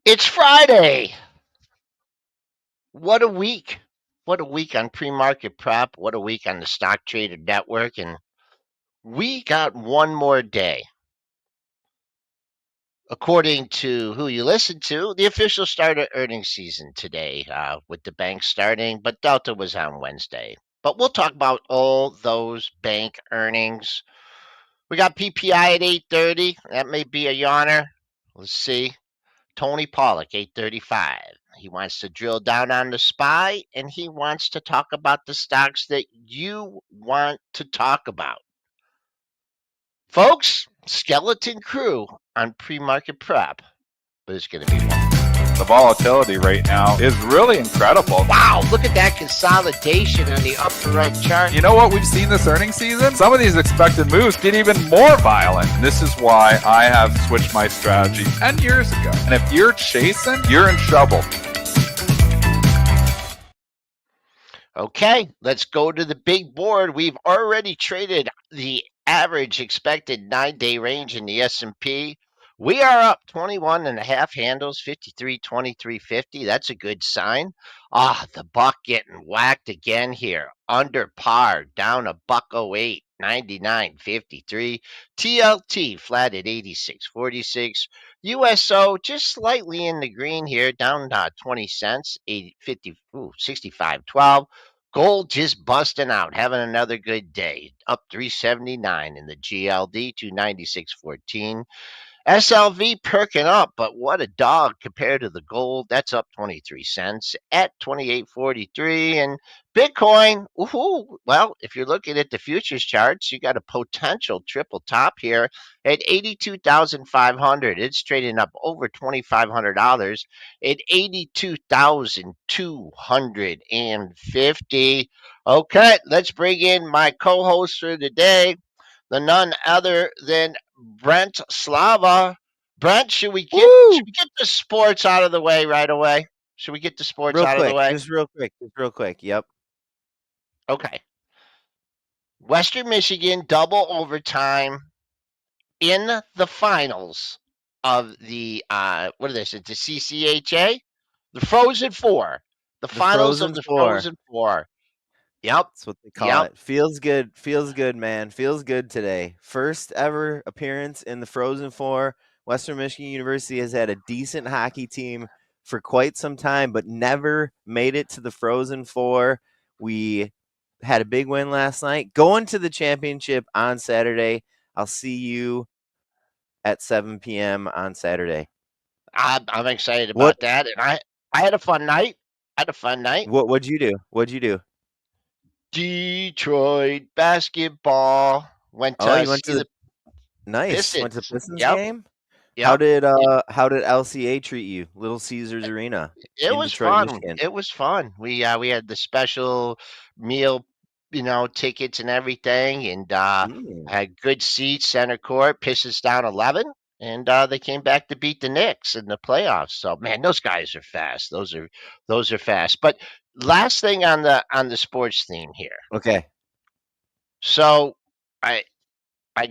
It's Friday. What a week. What a week on pre-market prep. What a week on the Stock Trader Network. And we got one more day. According to who you listen to, the official start of earnings season today with the bank starting, but Delta was on Wednesday. But we'll talk about all those bank earnings. We got PPI at 8:30. That may be a yawner. Let's see. Tony Pollock, 8:35. He wants to drill down on the SPY and he wants to talk about the stocks that you want to talk about. Folks, skeleton crew on pre-market prep, but it's going to be fun. The volatility right now is really incredible. Wow, look at that consolidation on the upper right chart. You know what we've seen this earnings season? Some of these expected moves get even more violent. This is why I have switched my strategy 10 years ago. And if you're chasing, you're in trouble. Okay, let's go to the big board. We've already traded the average expected 9-day range in the S&P. We are up 21 and a half handles, 53.2350. That's a good sign. The buck getting whacked again here. Under par, down a $1.08, 99.53. TLT flat at 86.46. USO just slightly in the green here, down 20 cents, 65.12. Gold just busting out, having another good day, up 379 in the GLD, 296.14. SLV perking up, but what a dog compared to the gold. That's up 23 cents at 28.43. And Bitcoin, well, if you're looking at the futures charts, you got a potential triple top here at 82,500. It's trading up over $2,500 at 82,250. Okay, let's bring in my co-host for the day, the none other than Brent Slava. Brent, should we get the sports out of the way right away? Should we get the sports out of the way? Just real quick. Yep. Okay. Western Michigan double overtime in the finals of the what is this? It's the CCHA, the Frozen Four, the finals of the Frozen Four. Yep. That's what they call it. Feels good, man. Feels good today. First ever appearance in the Frozen Four. Western Michigan University has had a decent hockey team for quite some time, but never made it to the Frozen Four. We had a big win last night. Going to the championship on Saturday. I'll see you at 7 p.m. on Saturday. I'm excited about that. And I had a fun night. What'd you do? Detroit basketball. Went to the Pistons. Went to the Pistons game? Yep. How did LCA treat you? Little Caesars Arena. It was Detroit, fun. Michigan. It was fun. We had the special meal, tickets and everything, and had good seats, center court. Pistons down 11, and they came back to beat the Knicks in the playoffs. So man, those guys are fast. Those are fast. But last thing on the sports theme here. Okay. So I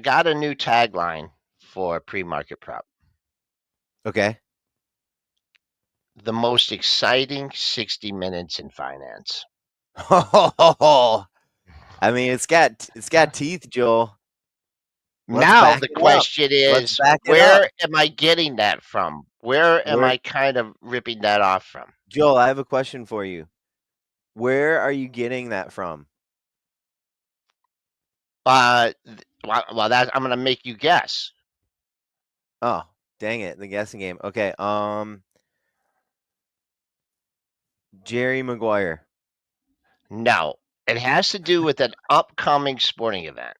got a new tagline for pre-market prep. Okay. The most exciting 60 minutes in finance. I mean, it's got teeth, Joel. Now the question is, where am I getting that from? Where am I kind of ripping that off from? Joel, I have a question for you. Where are you getting that from? Well, that I'm going to make you guess. Oh, dang it. The guessing game. Okay. Jerry Maguire. No, it has to do with an upcoming sporting event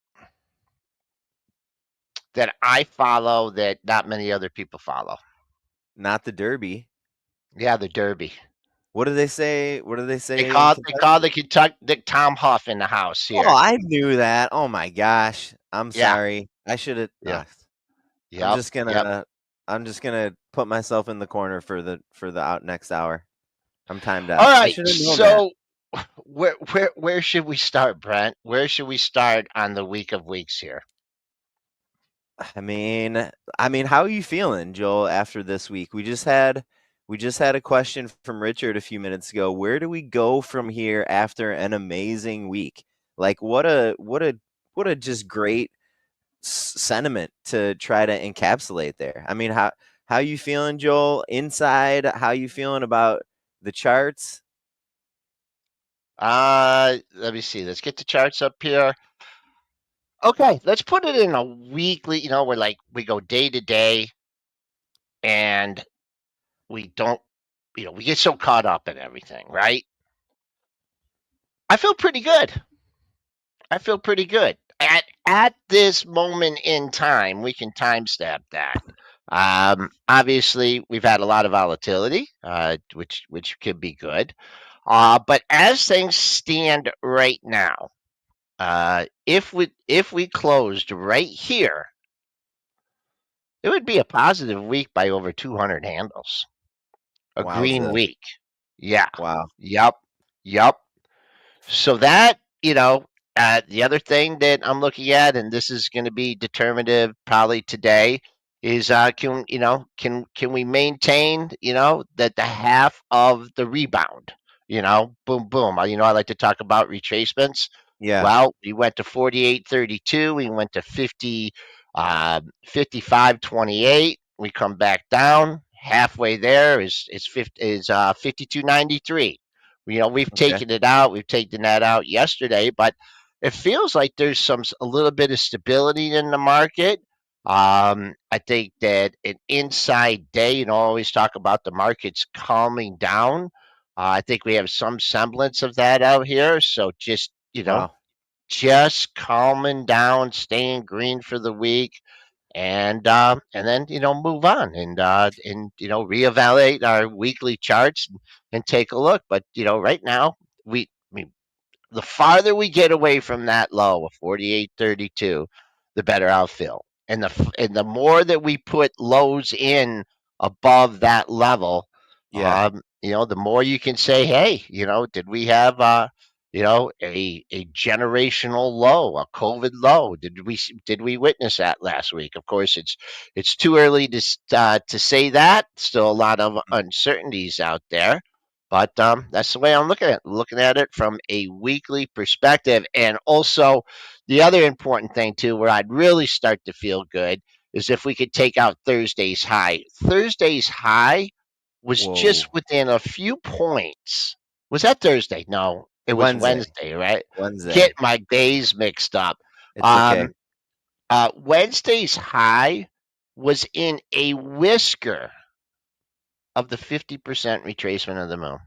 that I follow that not many other people follow. Not the Derby. Yeah, the Derby. What do they say? They call the Kentucky Tom Huff in the house here. Oh, I knew that. Oh my gosh. I'm sorry. I should have. Yeah. I'm just gonna put myself in the corner for the next hour. I'm timed out. All right. So where should we start, Brent? Where should we start on the week of weeks here? I mean, how are you feeling, Joel, after this week? We just had We just had a question from Richard a few minutes ago. Where do we go from here after an amazing week? Like what a just great sentiment to try to encapsulate there. I mean, how you feeling, Joel? Inside, how you feeling about the charts? Let me see. Let's get the charts up here. Okay, let's put it in a weekly. We're like we go day to day, and we don't. We get so caught up in everything, right? I feel pretty good. I feel pretty good. At this moment in time, we can timestamp that. Obviously, we've had a lot of volatility, which could be good. But as things stand right now, if we closed right here, it would be a positive week by over 200 handles. A green Wowza. week. Yeah. Wow. Yep. Yep. So the other thing that I'm looking at, and this is going to be determinative probably today, is can we maintain that the half of the rebound, boom boom. I like to talk about retracements. Yeah. Well, we went to 48.32. We went to 55.28. We come back down halfway there is 52.93. We've Okay. taken it out. We've taken that out yesterday, but it feels like there's a little bit of stability in the market. I think that an inside day, always talk about the markets calming down. I think we have some semblance of that out here. So Wow. just calming down, staying green for the week, and then move on and reevaluate our weekly charts and take a look. But right now I mean, the farther we get away from that low of 48.32, the better I'll feel. And the more that we put lows in above that level, Yeah. the more you can say, hey, did we have a generational low, a COVID low? Did we witness that last week? Of course, it's too early to say that. Still a lot of Mhm. uncertainties out there. But that's the way I'm looking at it from a weekly perspective. And also, the other important thing, too, where I'd really start to feel good is if we could take out Thursday's high. Thursday's high was just Whoa. within a few points. Was that Thursday? No, it was Wednesday. Wednesday, right? Get Wednesday. my days mixed up. It's okay. Um, Wednesday's high was in a whisker of the 50% retracement of the moon.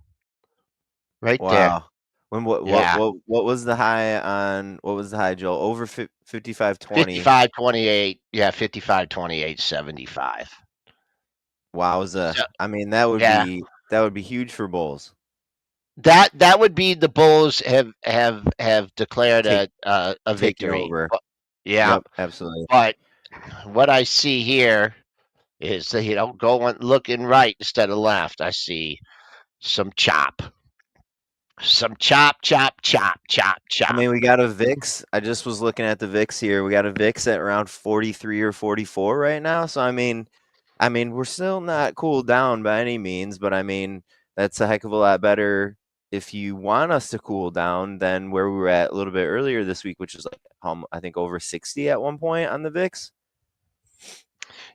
Right there. Wow. When Yeah. what was the high on what was the high, Joel? Over 55.20. 55.28. Yeah, 55.28.75. Wowza. So, I mean, yeah. that would be huge for Bulls. That would be the Bulls have declared Take a taking victory. over. Yeah, Yep, absolutely. but what I see here is that going looking right instead of left. I see some chop. Some chop, chop, chop, chop, I chop. mean, we got a VIX. I just was looking at the VIX here. We got a VIX at around 43 or 44 right now. So I mean, we're still not cooled down by any means, but I mean, that's a heck of a lot better if you want us to cool down than where we were at a little bit earlier this week, which was like I think over 60 at one point on the VIX.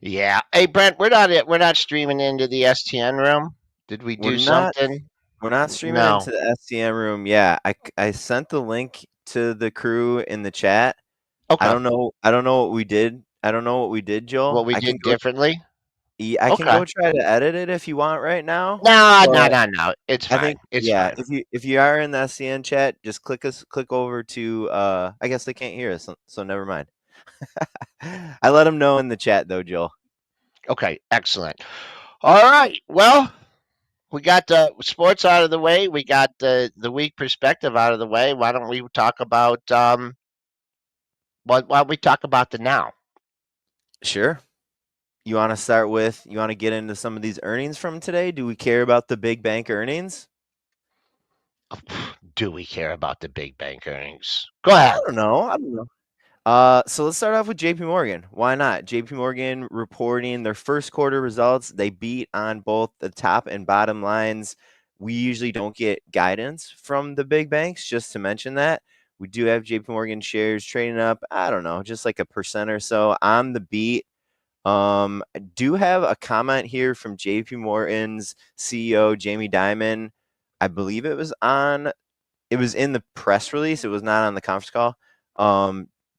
Yeah. Hey Brent, we're not streaming into the STN room. Did we We're do not something? we're not streaming No. into the SCM room. Yeah, I sent the link to the crew in the chat. I Okay. don't know. I don't know what we did. I don't know what we did, Joel. What we did differently? I can Okay. go try to edit it if you want right now. No, no, But no, no. It's I fine. think It's yeah, fine. if you are in the SCN chat, just click over to I guess they can't hear us, so never mind. I let them know in the chat though, Joel. Okay. Excellent. All right. Well, we got the sports out of the way. We got the week perspective out of the way. Why don't we talk about why don't we talk about the now? Sure. You want to you want to get into some of these earnings from today? Do we care about the big bank earnings? Do we care about the big bank earnings? Go I ahead. don't know. I don't know. So let's start off with JP Morgan. Why not? JP Morgan reporting their first quarter results. They beat on both the top and bottom lines. We usually don't get guidance from the big banks, just to mention that. We do have JP Morgan shares trading up, I don't know, just like a percent or so on the beat. I do have a comment here from JP Morgan's CEO, Jamie Dimon. I believe it was in the press release. It was not on the conference call.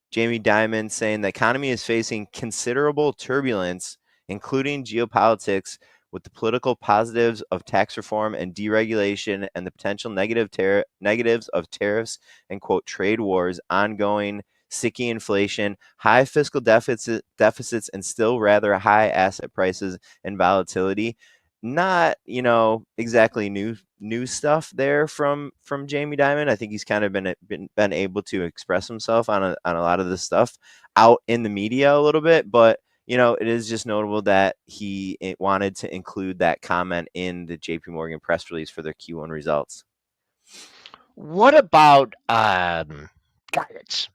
Jamie Dimon saying the economy is facing considerable turbulence, including geopolitics, with the political positives of tax reform and deregulation and the potential negatives of tariffs and quote trade wars ongoing, sticky inflation, high fiscal deficits, and still rather high asset prices and volatility. Not exactly new stuff there from Jamie Dimon. I think he's kind of been able to express himself on a lot of this stuff out in the media a little bit, but it is just notable that he wanted to include that comment in the JP Morgan press release for their Q1 results. What about guidance?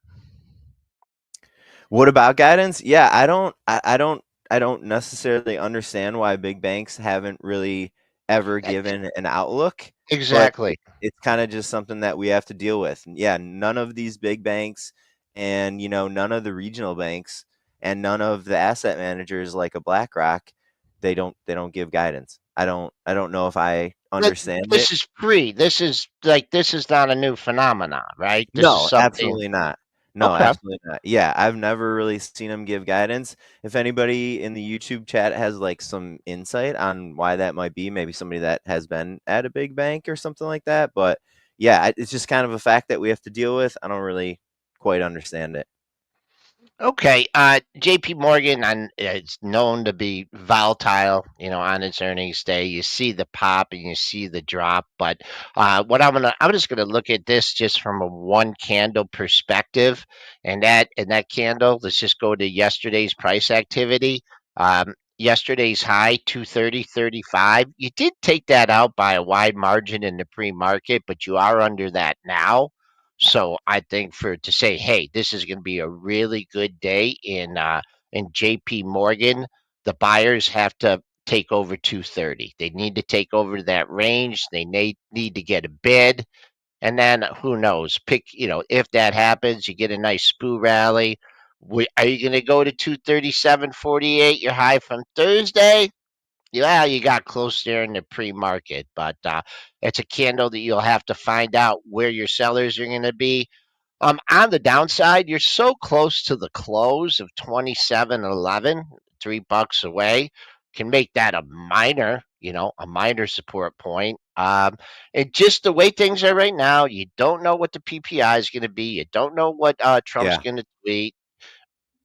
What about guidance? Yeah, I don't necessarily understand why big banks haven't really ever given an outlook, but Exactly. it's kind of just something that we have to deal with. Yeah, none of these big banks and none of the regional banks and none of the asset managers like a BlackRock, they don't give guidance. I don't know if I But understand it. this is free. This is not a new phenomenon, right? This is No, something. absolutely not. No, Okay. absolutely not. Yeah, I've never really seen him give guidance. If anybody in the YouTube chat has like some insight on why that might be, maybe somebody that has been at a big bank or something like that. But yeah, it's just kind of a fact that we have to deal with. I don't really quite understand it. Okay, J.P. Morgan is known to be volatile. On its earnings day, you see the pop and you see the drop. But I'm just gonna look at this just from a one candle perspective, and that candle. Let's just go to yesterday's price activity. Yesterday's high 230.35. You did take that out by a wide margin in the pre-market, but you are under that now. So I think for to say, hey, this is going to be a really good day in J.P. Morgan, the buyers have to take over 230. They need to take over that range. They need to get a bid, and then who knows? If that happens, you get a nice spoo rally. Are you going to go to 237.48? Your high from Thursday? Yeah, you got close there in the pre-market, but it's a candle that you'll have to find out where your sellers are going to be. On the downside, you're so close to the close of 27.11, $3 away, can make that a minor support point. And just the way things are right now, you don't know what the PPI is going to be. You don't know what Trump's Yeah, going to tweet.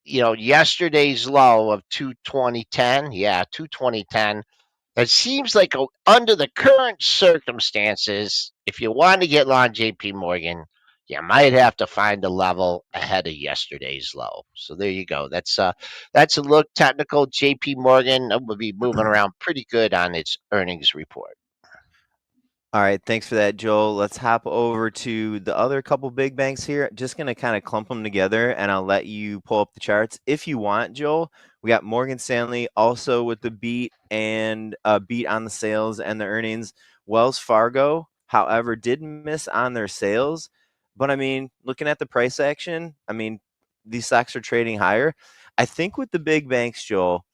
Yesterday's low of 220.10, yeah, 220.10. It seems like under the current circumstances, if you want to get long JP Morgan, you might have to find a level ahead of yesterday's low. So there you go. That's a look technical. JP Morgan will be moving around pretty good on its earnings report. all right, thanks for that, Joel. Let's hop over to the other couple big banks here. Just going to kind of clump them together and I'll let you pull up the charts if you want, Joel. We got Morgan Stanley also with the beat and beat on the sales and the earnings. Wells Fargo, however, did miss on their sales. But I mean, looking at the price action, I mean, these stocks are trading higher. I think with the big banks, Joel,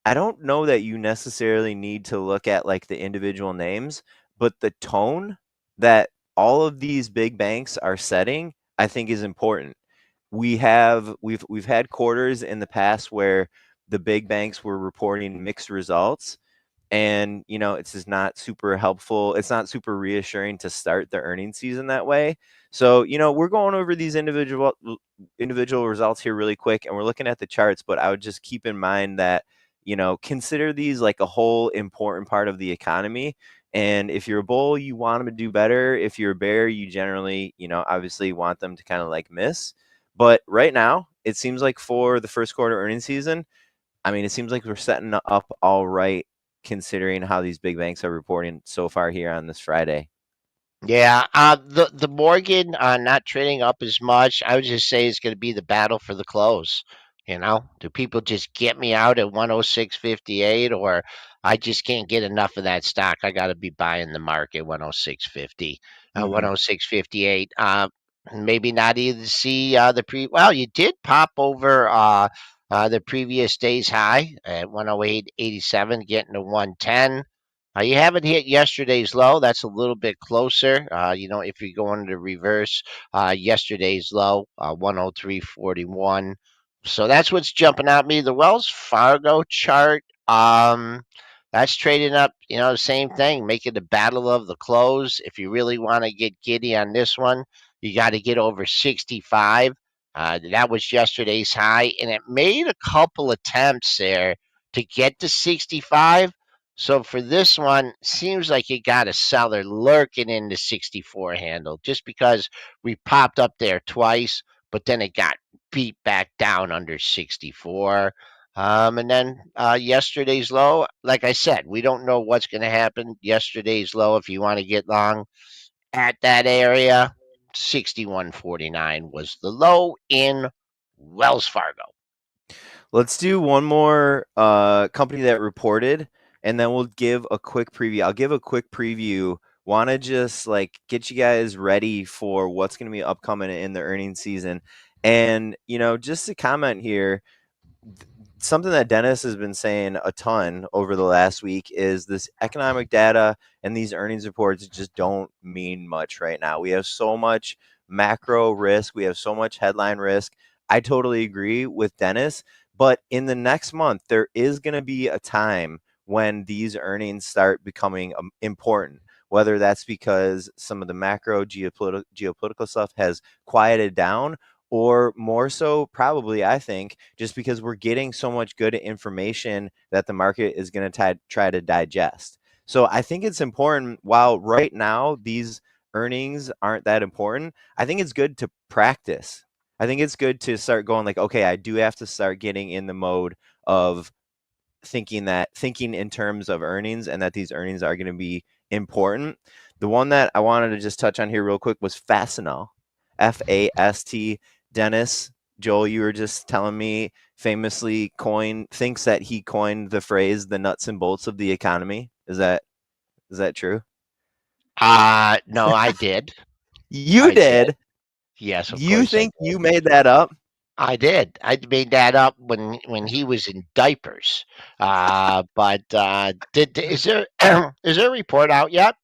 I don't know that you necessarily need to look at like the individual names, but the tone that all of these big banks are setting, I think is important. We've had quarters in the past where the big banks were reporting mixed results, and it's just not super helpful. It's not super reassuring to start the earnings season that way. So we're going over these individual results here really quick, and we're looking at the charts, but I would just keep in mind that consider these like a whole important part of the economy. And if you're a bull, you want them to do better. If you're a bear, you generally obviously want them to kind of like miss. But right now it seems like for the first quarter earnings season, I mean, it seems like we're setting up all right considering how these big banks are reporting so far here on this Friday. Yeah, the Morgan not trading up as much. I would just say it's going to be the battle for the close. Do people just get me out at 106.58, or I just can't get enough of that stock? I got to be buying the market 106.50, Mhm. 106.58. Maybe not even see the pre. Well, you did pop over the previous day's high at 108.87, getting to 110. You haven't hit yesterday's low. That's a little bit closer. If you're going to reverse yesterday's low, 103.41. So that's what's jumping at me. The Wells Fargo chart, that's trading up, the same thing, making the battle of the close. If you really want to get giddy on this one, you got to get over 65. That was yesterday's high, and it made a couple attempts there to get to 65. So for this one, seems like you got a seller lurking in the 64 handle just because we popped up there twice, but then it got beat back down under 64. And then yesterday's low, like I said, we don't know what's going to happen. Yesterday's low, if you want to get long at that area, 61.49 was the low in Wells Fargo. Let's do one more company that reported, and then we'll give a quick preview. I'll give a quick preview. Want to just like get you guys ready for what's going to be upcoming in the earnings season. And, just to comment here, something that Dennis has been saying a ton over the last week is this economic data and these earnings reports just don't mean much right now. We have so much macro risk, we have so much headline risk. I totally agree with Dennis, but in the next month, there is going to be a time when these earnings start becoming important. Whether that's because some of the macro geopolitical stuff has quieted down, or more so probably I think just because we're getting so much good information that the market is going to try to digest. So I think it's important, while right now these earnings aren't that important, I think it's good to practice. I think it's good to start going like, okay, I do have to start getting in the mode of thinking in terms of earnings, and that these earnings are going to be important. The one that I wanted to just touch on here real quick was Fastenal, FAST. Dennis, Joel, you were just telling me famously thinks that he coined the phrase "the nuts and bolts of the economy." Is that true? No, I did. You I did. did. Yes, of You course I think did. you made that up? I did. I made that up when he was in diapers. But is there is there a report out yet?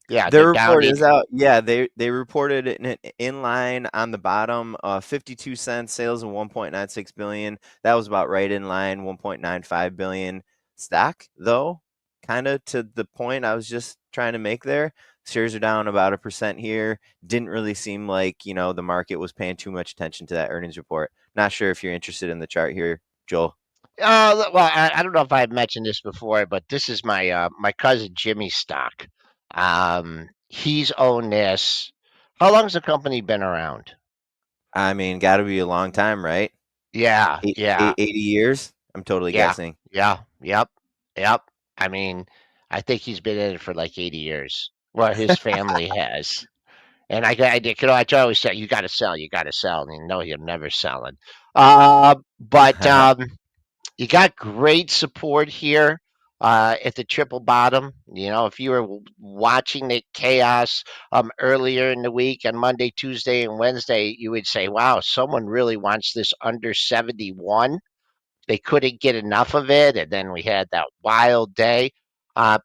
Yeah, they're Their down report is 80. out. Yeah, they reported it in line on the bottom. $0.52 sales of 1.96 billion. That was about right in line. 1.95 billion stock though. Kind of to the point I was just trying to make there. Shares are down about 1% here. Didn't really seem like the market was paying too much attention to that earnings report. Not sure if you're interested in the chart here, Joel. Well, I don't know if I've mentioned this before, but this is my cousin Jimmy's stock. He's owned this. How long's the company been around? I mean, got to be a long time, right? Yeah, yeah. 80 years. I'm totally Yeah, guessing. yeah, yep, yep. I mean, I think he's been in it for like 80 years. Well, his family has. And I always say, you got to sell, you got to sell. And you know, you're never selling. But you got great support here at the triple bottom. If you were watching the chaos earlier in the week on Monday, Tuesday, and Wednesday, you would say, wow, someone really wants this under 71. They couldn't get enough of it, and then we had that wild day.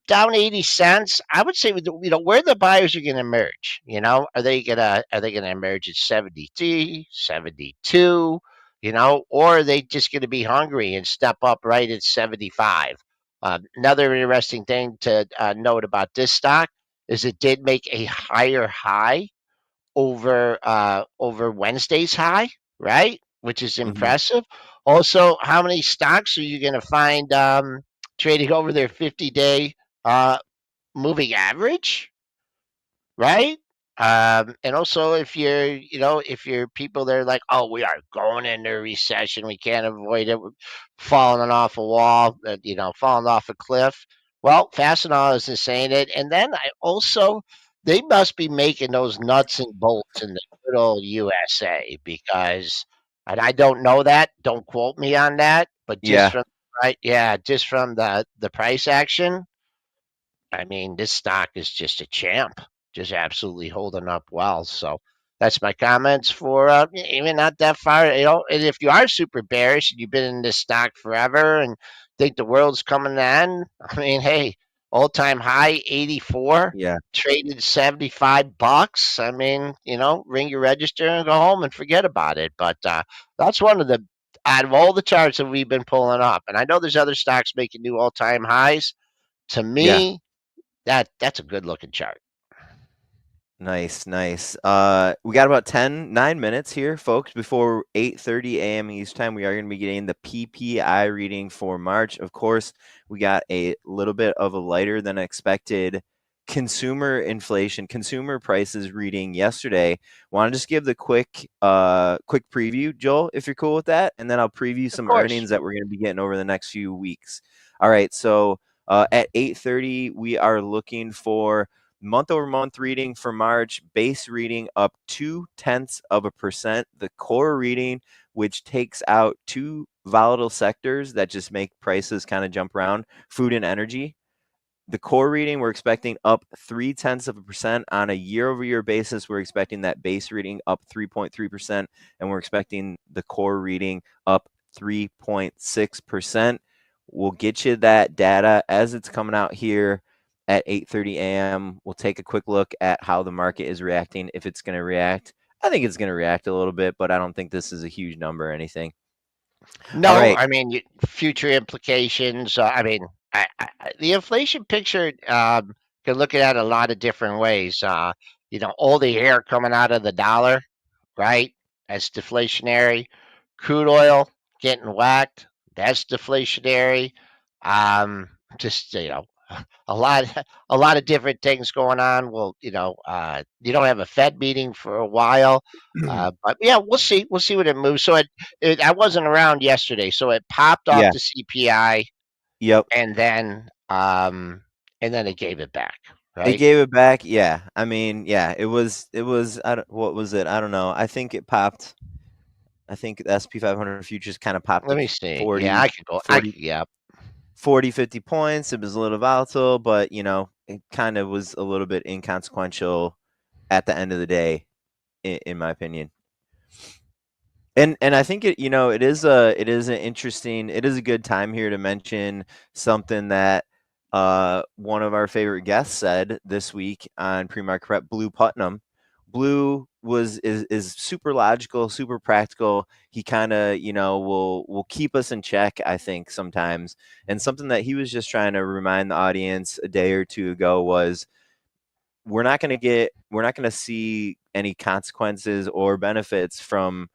Down 80 cents. I would say, where the buyers are going to emerge. Are they gonna emerge at 73, 72? Or are they just going to be hungry and step up right at 75? Another interesting thing to note about this stock is it did make a higher high over Wednesday's high, right? Which is Mhm. impressive. Also, how many stocks are you going to find trading over their 50-day moving average, right? And also, if you're people that are like, oh, we are going into a recession, we can't avoid it, we're falling off a wall, falling off a cliff. Well, Fastenal isn't saying it. And then I also they must be making those nuts and bolts in the good old USA because, and I don't know that. Don't quote me on that. But just Yeah, from right, yeah, just from the price action, I mean, this stock is just a champ, just absolutely holding up well. So that's my comments for even not that far. And if you are super bearish and you've been in this stock forever and think the world's coming to end, I mean, hey, all time high 84, yeah, traded $75. I mean, ring your register and go home and forget about it. But that's one of the out of all the charts that we've been pulling up, and I know there's other stocks making new all time highs. To yeah. me, that's a good looking chart. Nice, nice. We got about 9 minutes here, folks, before 8:30 a.m. East time. We are going to be getting the PPI reading for March. Of course, we got a little bit of a lighter than expected consumer inflation, consumer prices reading yesterday. Want to just give the quick preview, Joel, if you're cool with that, and then I'll preview Of some course. earnings that we're going to be getting over the next few weeks. All right, so at 8:30, we are looking for month-over-month reading for March, base reading up 0.2%. The core reading, which takes out two volatile sectors that just make prices kind of jump around, food and energy. The core reading, we're expecting up 0.3% on a year-over-year basis. We're expecting that base reading up 3.3%, and we're expecting the core reading up 3.6%. We'll get you that data as it's coming out here at 8:30 a.m. We'll take a quick look at how the market is reacting, if it's going to react. I think it's going to react a little bit, but I don't think this is a huge number or anything. All No, right. I mean future implications. I mean, the inflation picture can look at it a lot of different ways. All the air coming out of the dollar, right? That's deflationary. Crude oil getting whacked. That's deflationary. Just a lot a lot of different things going on. Well, you don't have a Fed meeting for a while, but yeah, we'll see. We'll see what it moves. So I wasn't around yesterday, so it popped off Yeah. the CPI, Yep. and then it gave it back, It right? gave it back, yeah. I mean, yeah, it was I don't what was it? I don't know. I think it popped. I think the SP 500 futures kind of popped Let at me see. Yeah, 40, I could go. 40, Yeah. 40, 50 points. It was a little volatile, but it kind of was a little bit inconsequential at the end of the day, in my opinion. And I think it is a good time here to mention something that one of our favorite guests said this week on pre-market prep, Blue Putnam. Blue is super logical, super practical. He kind of will keep us in check, I think, sometimes. And something that he was just trying to remind the audience a day or two ago was we're not going to see any consequences or benefits from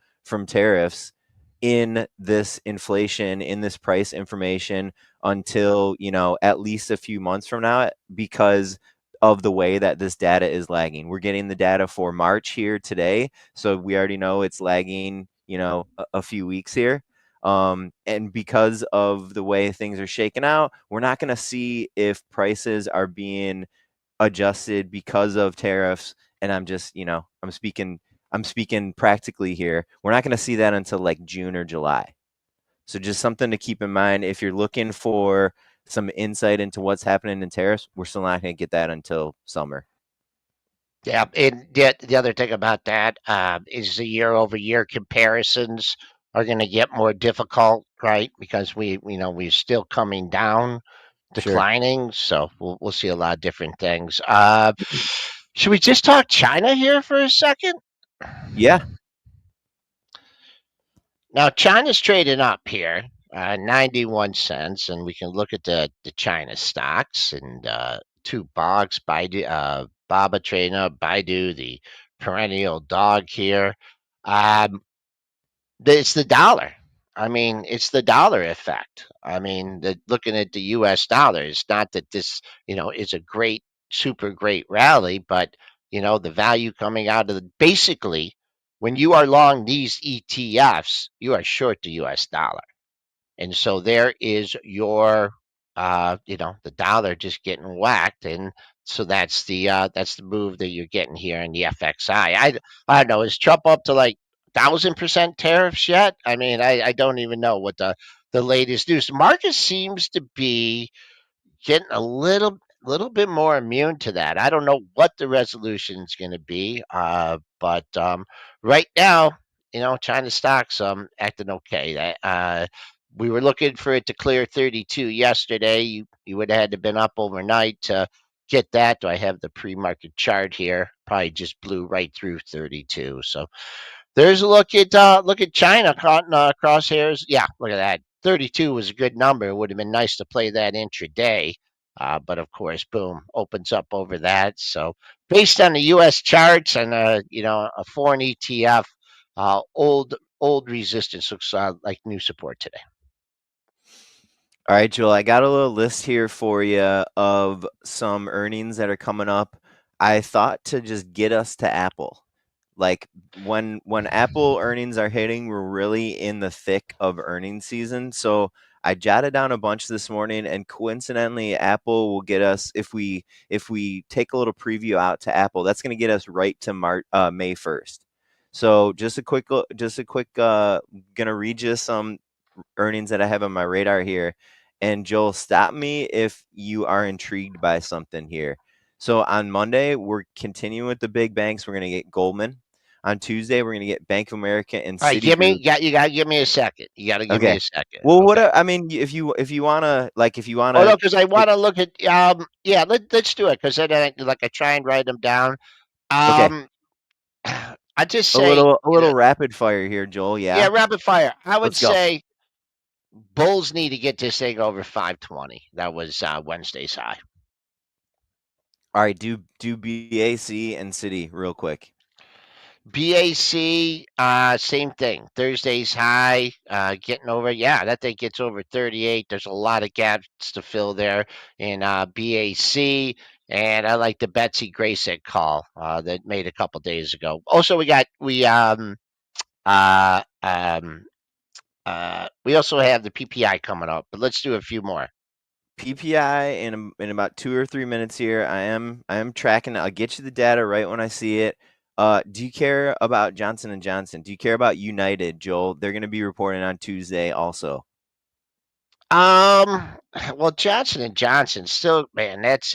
tariffs in this inflation, in this price information until at least a few months from now, because of the way that this data is lagging. We're getting the data for March here today, so we already know it's lagging a few weeks here. And because of the way things are shaking out, we're not going to see if prices are being adjusted because of tariffs. And I'm speaking practically here. We're not going to see that until like June or July. So just something to keep in mind if you're looking for some insight into what's happening in tariffs. We're still not going to get that until summer. Yeah, and the other thing about that is the year-over-year comparisons are going to get more difficult, right? Because we're still coming down, Sure. declining, so we'll see a lot of different things. Should we just talk China here for a second? Yeah. Now China's trading up here, 91 cents, and we can look at the China stocks and two bogs, Baidu, Baba trading up, Baidu, the perennial dog here. Um, it's the dollar. I mean, it's the dollar effect. I mean, looking at the U.S. dollar, it's not that this, is a great, super great rally, but the value coming out of basically, when you are long these ETFs, you are short the U.S. dollar, and so there is your The dollar just getting whacked, and so that's the move that you're getting here in the FXI. I don't know. Is Trump up to like 1,000% tariffs yet? I mean, I don't even know what the latest news. The market seems to be getting a little bit more immune to that. I don't know what the resolution is going to be, but right now, China stocks acting okay. We were looking for it to clear 32 yesterday. You would have had to been up overnight to get that. Do I have the pre-market chart here? Probably just blew right through 32. So there's a look at China caught in crosshairs. Yeah, look at that. 32 was a good number. It would have been nice to play that intraday, but of course, boom, opens up over that. So based on the U.S. charts and a foreign ETF, old resistance looks like new support today. All right, Joel, I got a little list here for you of some earnings that are coming up. I thought to just get us to Apple. Like when Apple earnings are hitting, we're really in the thick of earnings season. So I jotted down a bunch this morning, and coincidentally, Apple will get us if we take a little preview out to Apple. That's going to get us right to May 1st. So just a quick gonna read you some earnings that I have on my radar here. And Joel, stop me if you are intrigued by something here. So on Monday, we're continuing with the big banks. We're going to get Goldman. On Tuesday, we're going to get Bank of America and All right, Citigroup. you got to give me a second. You got to give me Okay. a second. Well, Okay. I mean, if you wanna Oh no, because I want to look at yeah, let's do it because then I try and write them down. okay, Um, I just say, a little rapid fire here, Joel. yeah, Yeah, rapid fire. I would let's go. say Bulls need to get this thing over 520. That was Wednesday's high. All right, do BAC and Citi real quick. BAC, same thing. Thursday's high, getting over. Yeah, that thing gets over 38. There's a lot of gaps to fill there in BAC. And I like the Betsy Grayson call that made a couple days ago. Also, uh, um, we also have the PPI coming up, but let's do a few more. PPI in about 2 or 3 minutes here. I am tracking. I'll get you the data right when I see it. Do you care about Johnson and Johnson? Do you care about United, Joel? They're going to be reporting on Tuesday also. Um, well, Johnson and Johnson still, man, that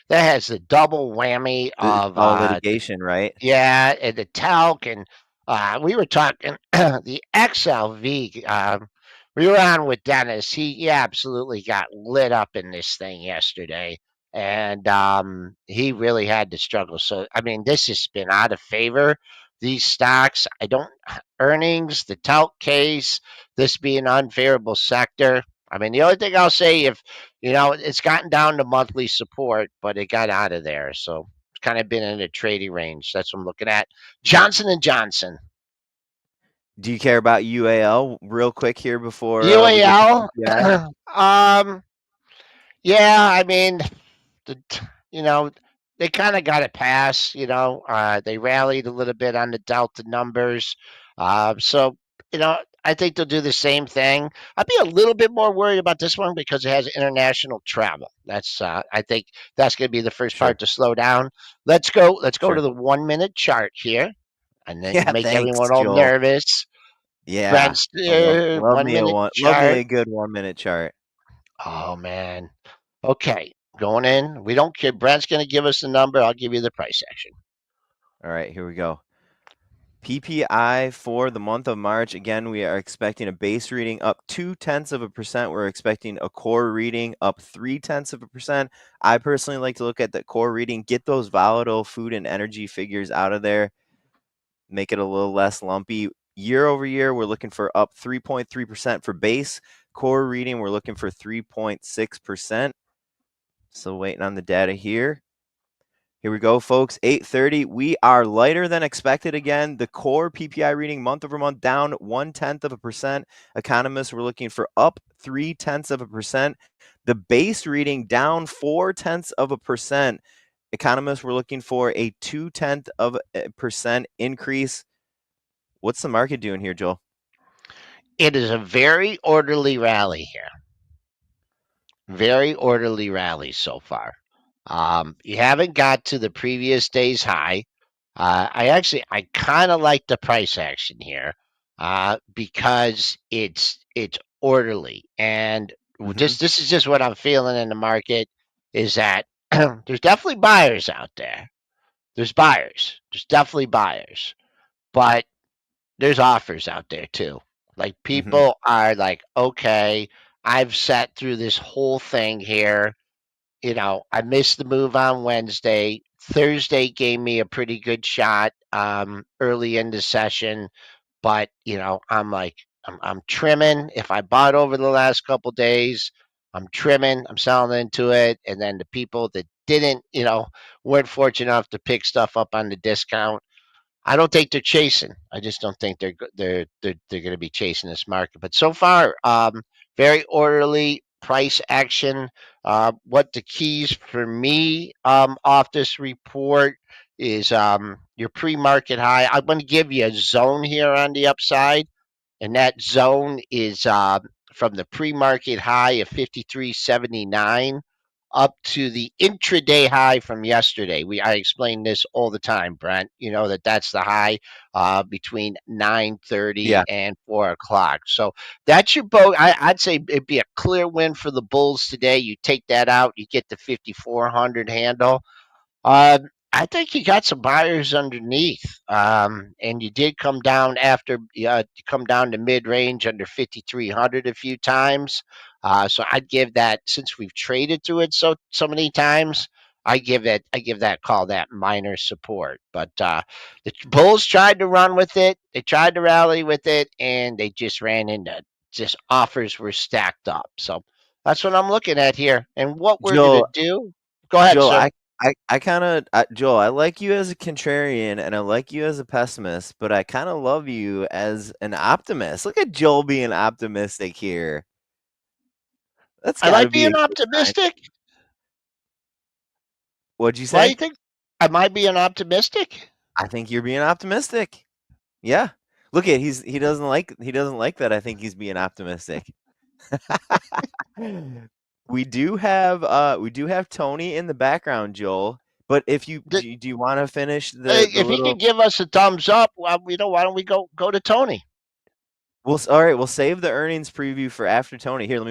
has the double whammy of All litigation, right? yeah, and the talc, and we were talking the XLV. We were on with Dennis. He absolutely got lit up in this thing yesterday, and he really had to struggle. So, I mean, this has been out of favor. These stocks, I don't earnings, the talc case, this being an unfavorable sector. I mean, the only thing I'll say, if it's gotten down to monthly support, but it got out of there, so kind of been in a trading range. That's what I'm looking at. Johnson and Johnson. Do you care about UAL real quick here before we get to UAL. PPI? Yeah, I mean, the, you know, they kind of got it pass. They rallied a little bit on the Delta numbers. So, I think they'll do the same thing. I'd be a little bit more worried about this one because it has international travel. I think that's going to be the first Sure, part to slow down. Let's go to sure. the 1 minute chart here, and then you Yeah, make thanks, everyone all Joel. nervous. Yeah, Brent's I love 1 minute me chart. a good 1 minute chart. Oh man. Okay, going in. We don't care. Brent's going to give us the number. I'll give you the price action. All right, here we go. PPI for the month of March. Again, we are expecting a base reading up 0.2%. We're expecting a core reading up 0.3%. I personally like to look at the core reading, get those volatile food and energy figures out of there, make it a little less lumpy. Year over year, we're looking for up 3.3% for base. Core reading, we're looking for 3.6%. Still waiting on the data here. Here we go, folks. 8:30. We are lighter than expected again. The core PPI reading month over month down 0.1%. Economists were looking for up 0.3%. The base reading down 0.4%. Economists were looking for a 0.2% increase. What's the market doing here, Joel? It is a very orderly rally here. Very orderly rally so far. You haven't got to the previous day's high. I kind of like the price action here because it's orderly, and Mm-hmm. this is just what I'm feeling in the market is that there's definitely buyers out there. There's buyers. There's definitely buyers, but there's offers out there too. Like Mm-hmm. people are like, okay, I've sat through this whole thing here. I missed the move on Wednesday. Thursday gave me a pretty good shot early in the session, but I'm like, I'm trimming. If I bought over the last couple days, I'm trimming. I'm selling into it, and then the people that didn't, weren't fortunate enough to pick stuff up on the discount. I don't think they're chasing. I just don't think they're going to be chasing this market. But so far, very orderly price action. What the keys for me off this report is your pre-market high. I'm going to give you a zone here on the upside, and that zone is from the pre-market high of 53.79 up to the intraday high from yesterday. I explain this all the time, Brent. You know that's the high between 9:30 Yeah. and 4 o'clock. So that's your boat. I'd say it'd be a clear win for the Bulls today. You take that out, you get the 5,400 handle. I think you got some buyers underneath, and you did come down after come down to mid range under 5,300 a few times. So I'd give that since we've traded through it so many times. I give that call that minor support. But the Bulls tried to run with it. They tried to rally with it, and they just ran into just offers were stacked up. So that's what I'm looking at here. And what we're gonna Joel, do. Go ahead, Joel, sir. I kind of, Joel, I like you as a contrarian and I like you as a pessimist, but I kind of love you as an optimist. Look at Joel being optimistic here. That's I got to like be a being good sign. optimistic. What'd you Why do you say? think? Am I being optimistic? I think you're being optimistic. Yeah. Look at he doesn't like that. I think he's being optimistic. We do have Tony in the background, Joel. But if you Th- do, you want to finish the If he can little? give us a thumbs up, well, why don't we go to Tony? All right. We'll save the earnings preview for after Tony. Here, let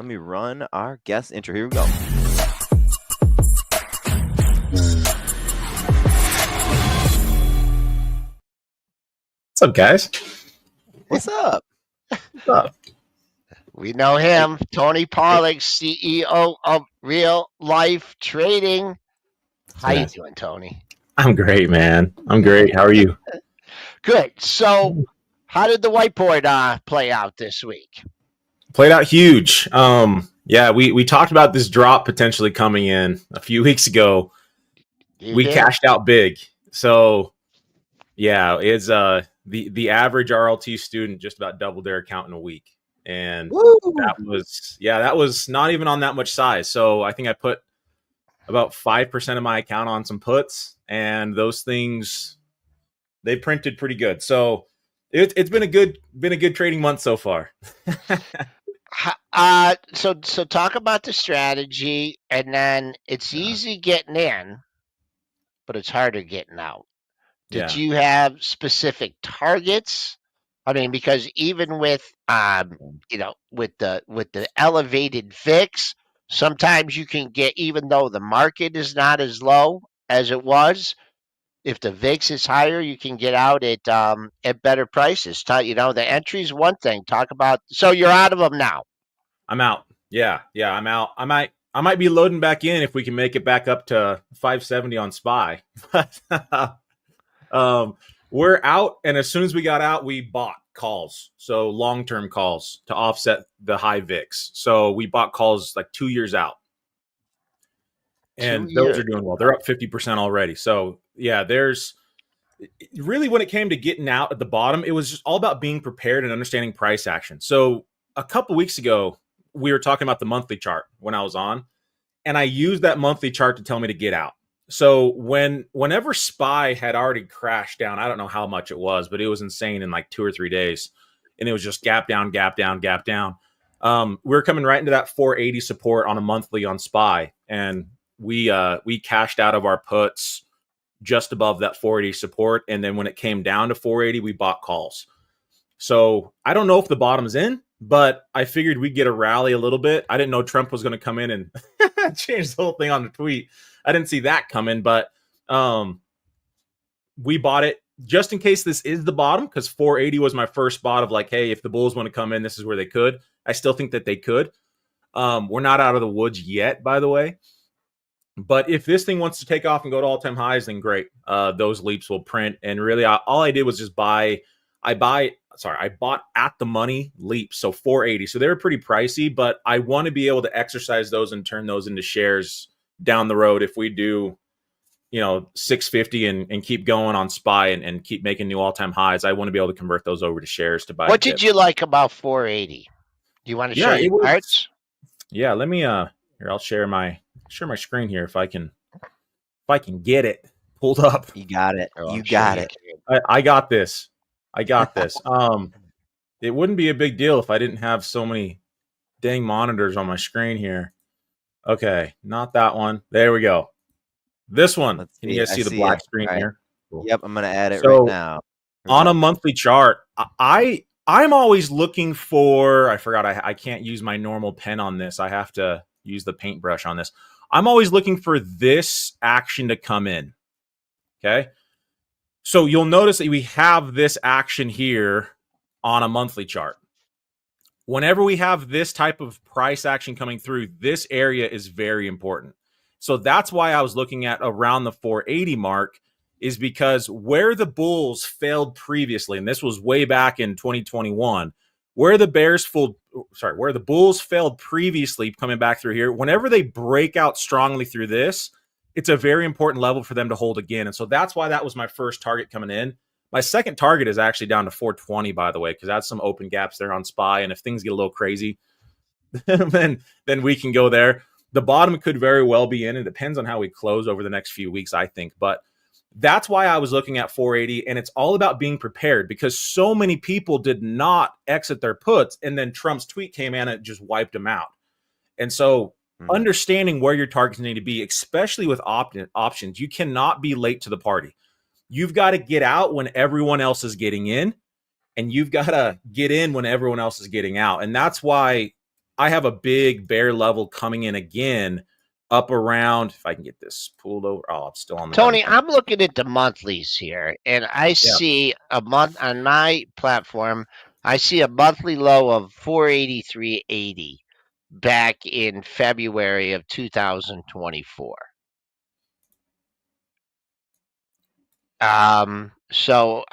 me run our guest intro. Here we go. What's up, guys? What's up? What's up? We know Hey, him, Tony hey, Pollock, CEO of Real Life Trading. How you Yes. doing, Tony? I'm great, man. I'm great. How are you? Good. So, how did the whiteboard play out this week? Played out huge. Yeah, we talked about this drop potentially coming in a few weeks ago. You We did. cashed out big. So yeah, it's the average RLT student just about doubled their account in a week. And woo! that was not even on that much size. So I think I put about 5% of my account on some puts, and those things they printed pretty good. So it's been a good trading month so far. So talk about the strategy, and then it's Yeah. easy getting in, but it's harder getting out. Did Yeah. you have specific targets? I mean, because even with with the elevated VIX, sometimes you can get even though the market is not as low as it was. If the VIX is higher, you can get out at better prices. The entry's one thing. Talk about so you're out of them now. I'm out. Yeah, I'm out. I might be loading back in if we can make it back up to 570 on SPY. um, we're out, and as soon as we got out, we bought calls, so long-term calls to offset the high VIX. So we bought calls like 2 years out, 2 and those are years. doing well. They're up 50% already. So yeah, there's really when it came to getting out at the bottom, it was just all about being prepared and understanding price action. So a couple weeks ago, we were talking about the monthly chart when I was on, and I used that monthly chart to tell me to get out. So whenever SPY had already crashed down, I don't know how much it was, but it was insane in like 2 or 3 days, and it was just gap down, gap down, gap down. We're coming right into that 480 support on a monthly on SPY, and we cashed out of our puts just above that 480 support, and then when it came down to 480, we bought calls. So I don't know if the bottom's in, but I figured we'd get a rally a little bit. I didn't know Trump was going to come in and change the whole thing on the tweet. I didn't see that coming, but we bought it just in case this is the bottom, because 480 was my first spot of like, hey, if the bulls want to come in, this is where they could. I still think that they could. We're not out of the woods yet, by the way. But if this thing wants to take off and go to all-time highs, then great. Those leaps will print. And really, all I did was just I bought at the money leaps, so 480. So they were pretty pricey, but I want to be able to exercise those and turn those into shares down the road if we do, 650 and keep going on SPY and keep making new all-time highs. I want to be able to convert those over to shares to buy. What did you like about 480? Do you want to show your parts? Yeah, let me here, I'll share my screen here if I can get it pulled up. You got it. Oh, you got it. I got this. It wouldn't be a big deal if I didn't have so many dang monitors on my screen here. Okay, not that one. There we go. This one. Can you guys see the black screen here? Cool. Yep, I'm going to add it right now. On a monthly chart, I'm always looking for, I forgot I can't use my normal pen on this. I have to use the paintbrush on this. I'm always looking for this action to come in. Okay. So you'll notice that we have this action here on a monthly chart. Whenever we have this type of price action coming through, this area is very important. So that's why I was looking at around the 480 mark, is because where the bulls failed previously, and this was way back in 2021, where the bulls failed previously coming back through here, whenever they break out strongly through this, it's a very important level for them to hold again. And so that's why that was my first target coming in. My second target is actually down to 420, by the way, because that's some open gaps there on SPY. And if things get a little crazy, then we can go there. The bottom could very well be in. It depends on how we close over the next few weeks, I think. But that's why I was looking at 480. And it's all about being prepared, because so many people did not exit their puts. And then Trump's tweet came in and it just wiped them out. And so understanding where your targets need to be, especially with options, you cannot be late to the party. You've got to get out when everyone else is getting in, and you've got to get in when everyone else is getting out. And that's why I have a big bear level coming in again up around, if I can get this pulled over. Oh, I'm still on the Tony, I'm looking at the monthlies here, and I see a month on my platform. I see a monthly low of 483.80 back in February of 2024. So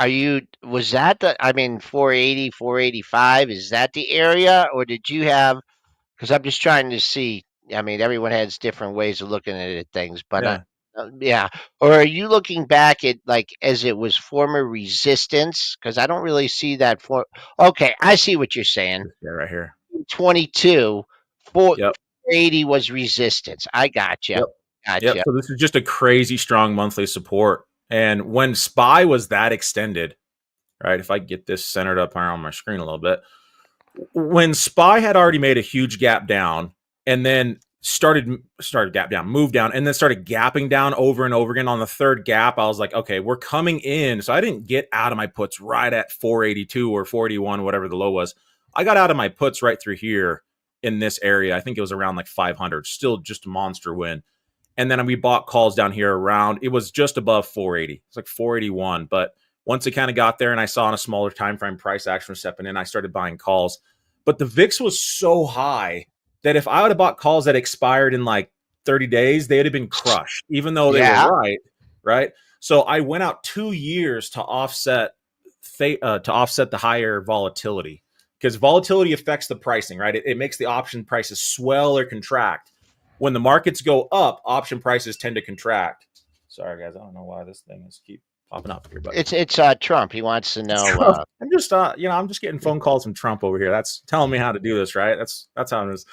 was that 480, 485, is that the area, or did you have, because I'm just trying to see, everyone has different ways of looking at things, but or are you looking back at as it was former resistance? Because I don't really see that okay, I see what you're saying. Yeah, right here. 22, 480 was resistance. I got you. Yep. So this is just a crazy strong monthly support. And when SPY was that extended, right, if I get this centered up on my screen a little bit, when SPY had already made a huge gap down and then started gap down, moved down, and then started gapping down over and over again, on the third gap, I was like, okay, we're coming in. So I didn't get out of my puts right at 482 or 481, whatever the low was. I got out of my puts right through here in this area. I think it was around 500, still just a monster win. And then we bought calls down here around, it was just above 480. It's 481. But once it kind of got there and I saw on a smaller time frame price action stepping in, I started buying calls. But the VIX was so high that if I would have bought calls that expired in 30 days, they'd have been crushed, even though they were right? So I went out 2 years to offset the higher volatility, because volatility affects the pricing, right? It makes the option prices swell or contract. When the markets go up, option prices tend to contract. Sorry, guys, I don't know why this thing is keep popping up here, but it's Trump. He wants to know. I'm just I'm just getting phone calls from Trump over here. That's telling me how to do this, right? That's how it is.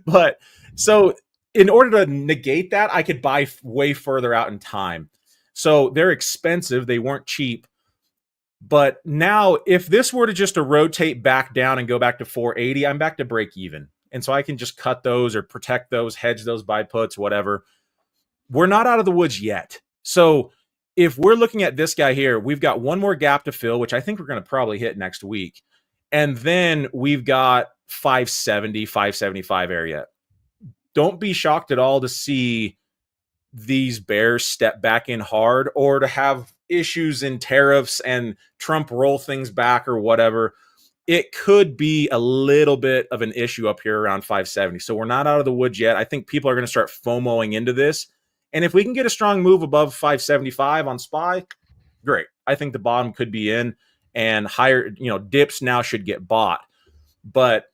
But so in order to negate that, I could buy way further out in time. So they're expensive. They weren't cheap. But now, if this were to just to rotate back down and go back to 480, I'm back to break even. And so I can just cut those or protect those, hedge those buy puts, whatever. We're not out of the woods yet. So if we're looking at this guy here, we've got one more gap to fill, which I think we're going to probably hit next week. And then we've got 570, 575 area. Don't be shocked at all to see these bears step back in hard, or to have issues in tariffs and Trump roll things back or whatever. It could be a little bit of an issue up here around 570. So we're not out of the woods yet. I think people are going to start FOMOing into this. And if we can get a strong move above 575 on SPY, great. I think the bottom could be in, and higher, dips now should get bought. But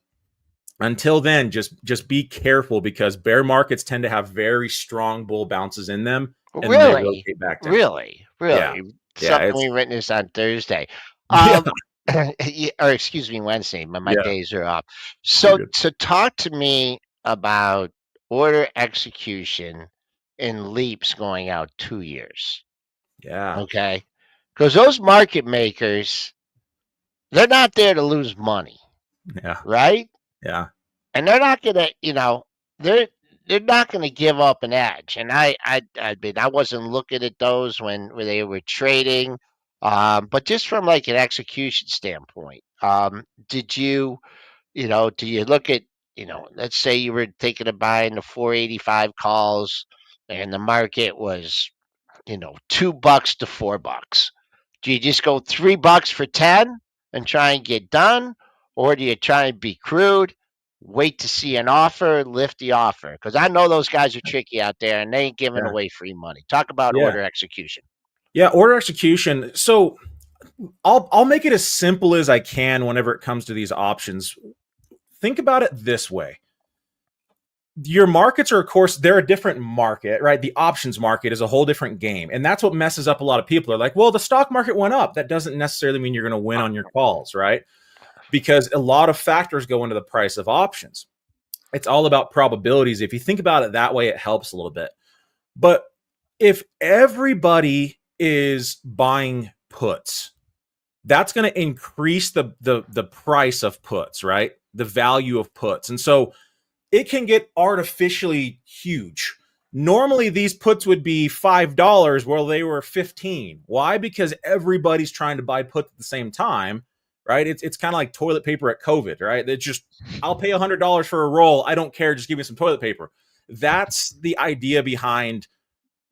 until then, just be careful, because bear markets tend to have very strong bull bounces in them. And then they rotate back down. Really? Yeah. Something we witnessed on Thursday. Or excuse me, Wednesday. My days are off. So talk to me about order execution in leaps going out 2 years. Yeah. Okay. Because those market makers, they're not there to lose money. Yeah. Right? Yeah. And they're not gonna, they're not gonna give up an edge. And I wasn't looking at those when they were trading. But just from like an execution standpoint, do you look at, let's say you were thinking of buying the 485 calls and the market was, $2 to $4. Do you just go $3 for 10 and try and get done? Or do you try and be crude, wait to see an offer, lift the offer? Because I know those guys are tricky out there, and they ain't giving away free money. Talk about order execution. Yeah, order execution. So I'll make it as simple as I can whenever it comes to these options. Think about it this way. Your markets are, of course, they're a different market, right? The options market is a whole different game. And that's what messes up a lot of people. Are like, well, the stock market went up. That doesn't necessarily mean you're going to win on your calls, right? Because a lot of factors go into the price of options. It's all about probabilities. If you think about it that way, it helps a little bit. But if everybody is buying puts, that's going to increase the price of puts, right? The value of puts. And so it can get artificially huge. Normally, these puts would be $5 while they were $15. Why? Because everybody's trying to buy puts at the same time, right? It's kind of like toilet paper at COVID, right? It's just, I'll pay $100 for a roll. I don't care. Just give me some toilet paper. That's the idea behind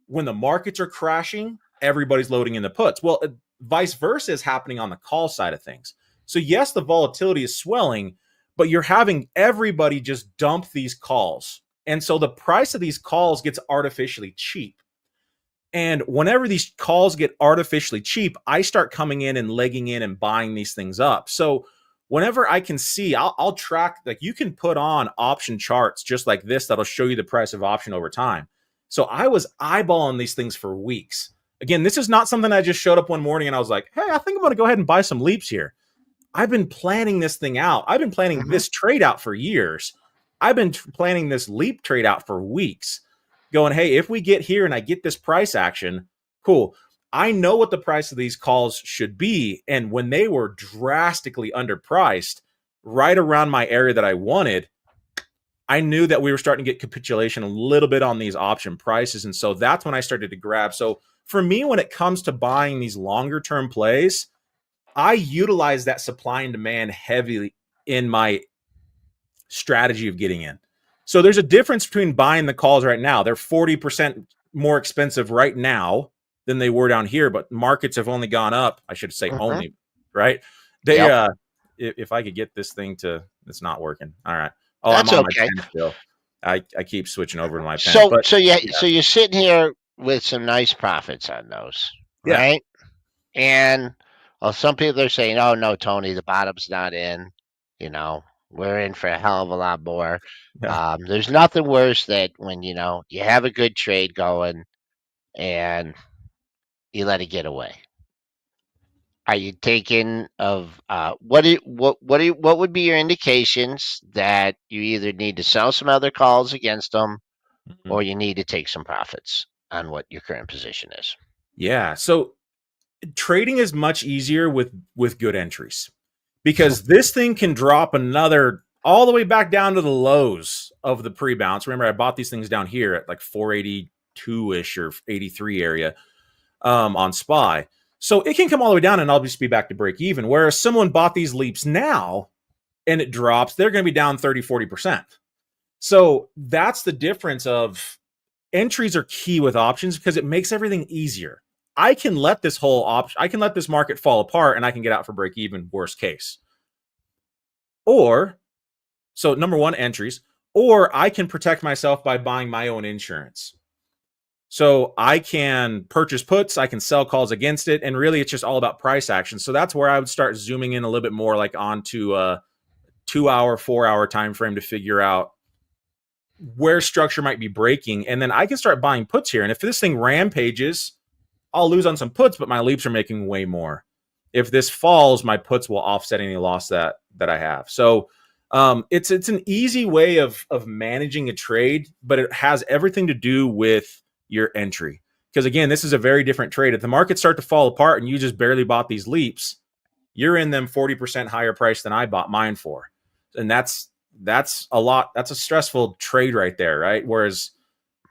when the markets are crashing, everybody's loading in the puts. Well, vice versa is happening on the call side of things. So yes, the volatility is swelling, but you're having everybody just dump these calls. And so the price of these calls gets artificially cheap. And whenever these calls get artificially cheap, I start coming in and legging in and buying these things up. So whenever I can see, I'll track, like you can put on option charts just like this that'll show you the price of option over time. So I was eyeballing these things for weeks. Again, this is not something I just showed up one morning and I was like, hey, I think I'm going to go ahead and buy some leaps here. I've been planning this thing out. I've been planning this trade out for years. I've been planning this leap trade out for weeks, going, hey, if we get here and I get this price action, cool. I know what the price of these calls should be. And when they were drastically underpriced, right around my area that I wanted, I knew that we were starting to get capitulation a little bit on these option prices. And so that's when I started to grab. So for me, when it comes to buying these longer term plays, I utilize that supply and demand heavily in my strategy of getting in. So there's a difference between buying the calls right now. They're 40% more expensive right now than they were down here, but markets have only gone up. I should say only, right? They, if I could get this thing to, it's not working. All right. Oh, that's I'm on okay. My pen still. I keep switching over to my pen. So you're sitting here with some nice profits on those, right? And some people are saying, oh, no, Tony, the bottom's not in. We're in for a hell of a lot more. Yeah. There's nothing worse that when, you have a good trade going and you let it get away. Are you taking of what would be your indications that you either need to sell some other calls against them or you need to take some profits on what your current position is? Yeah. So trading is much easier with good entries, because this thing can drop another all the way back down to the lows of the pre-bounce. Remember, I bought these things down here at like 482-ish or 83 area on SPY. So it can come all the way down and I'll just be back to break even. Whereas someone bought these leaps now and it drops, they're going to be down 30-40%. So that's the difference of entries are key with options, because it makes everything easier. I can let this market fall apart and I can get out for break even, worst case. Or, so number one, entries, or I can protect myself by buying my own insurance. So I can purchase puts, I can sell calls against it, and really it's just all about price action. So that's where I would start zooming in a little bit more, like onto a 2-hour, 4-hour time frame to figure out where structure might be breaking. And then I can start buying puts here. And if this thing rampages, I'll lose on some puts, but my leaps are making way more. If this falls, my puts will offset any loss that I have. So it's an easy way of managing a trade, but it has everything to do with your entry. Because again, this is a very different trade. If the markets start to fall apart and you just barely bought these leaps, you're in them 40% higher price than I bought mine for. And that's a lot. That's a stressful trade right there, right? Whereas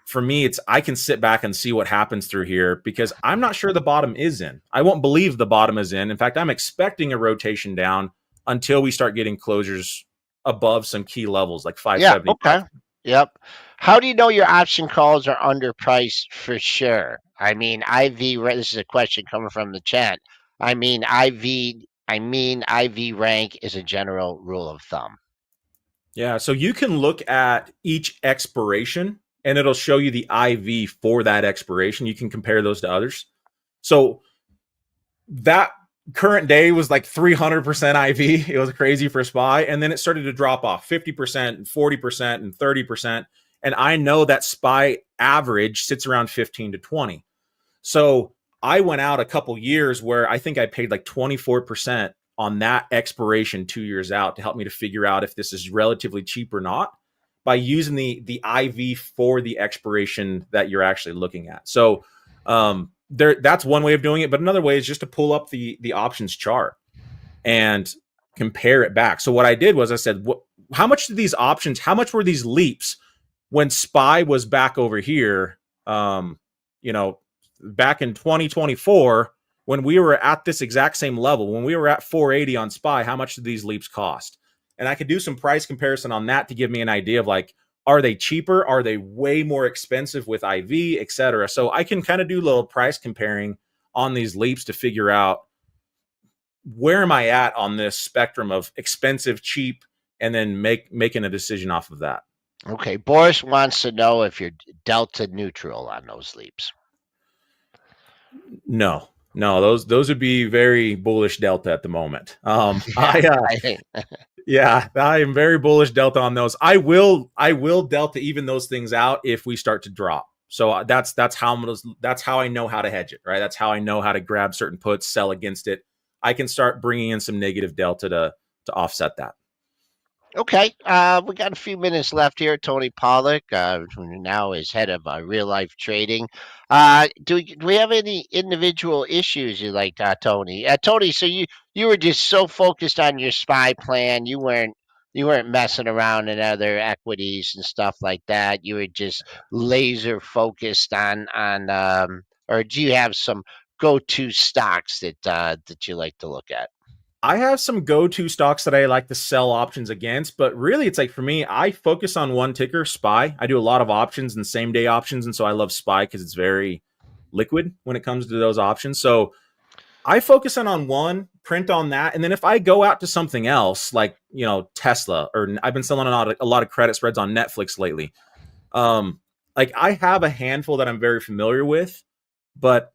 for me, I can sit back and see what happens through here, because I'm not sure the bottom is in. I won't believe the bottom is in. In fact, I'm expecting a rotation down until we start getting closures above some key levels like 570. Yeah, okay. Yep. How do you know your option calls are underpriced for sure? I mean, this is a question coming from the chat. I mean, IV rank is a general rule of thumb. Yeah, so you can look at each expiration and it'll show you the IV for that expiration. You can compare those to others. So that current day was like 300% IV. It was crazy for SPY. And then it started to drop off 50% and 40% and 30%. And I know that SPY average sits around 15 to 20. So I went out a couple years where I think I paid like 24% on that expiration 2 years out to help me to figure out if this is relatively cheap or not, by using the IV for the expiration that you're actually looking at. So that's one way of doing it. But another way is just to pull up the options chart and compare it back. So what I did was I said, how much were these leaps when SPY was back over here, back in 2024, when we were at this exact same level, when we were at 480 on SPY, how much did these leaps cost? And I could do some price comparison on that to give me an idea of like, are they cheaper? Are they way more expensive with IV, et cetera? So I can kind of do a little price comparing on these leaps to figure out where am I at on this spectrum of expensive, cheap, and then making a decision off of that. Okay. Boris wants to know if you're delta neutral on those leaps. No, those would be very bullish delta at the moment. Yeah, I am very bullish delta on those. I will delta even those things out if we start to drop. So that's how I know how to hedge it, right? That's how I know how to grab certain puts, sell against it. I can start bringing in some negative delta to offset that. Okay, we got a few minutes left here. Tony Pollock, who now is head of real life trading. Do we have any individual issues you like, Tony? Tony, so you were just so focused on your SPY plan, you weren't messing around in other equities and stuff like that. You were just laser focused on or do you have some go-to stocks that you like to look at? I have some go-to stocks that I like to sell options against, but really it's like for me, I focus on one ticker, SPY. I do a lot of options and same day options. And so I love SPY because it's very liquid when it comes to those options. So I focus on one, print on that. And then if I go out to something else, like, Tesla, or I've been selling a lot of credit spreads on Netflix lately. Like I have a handful that I'm very familiar with, but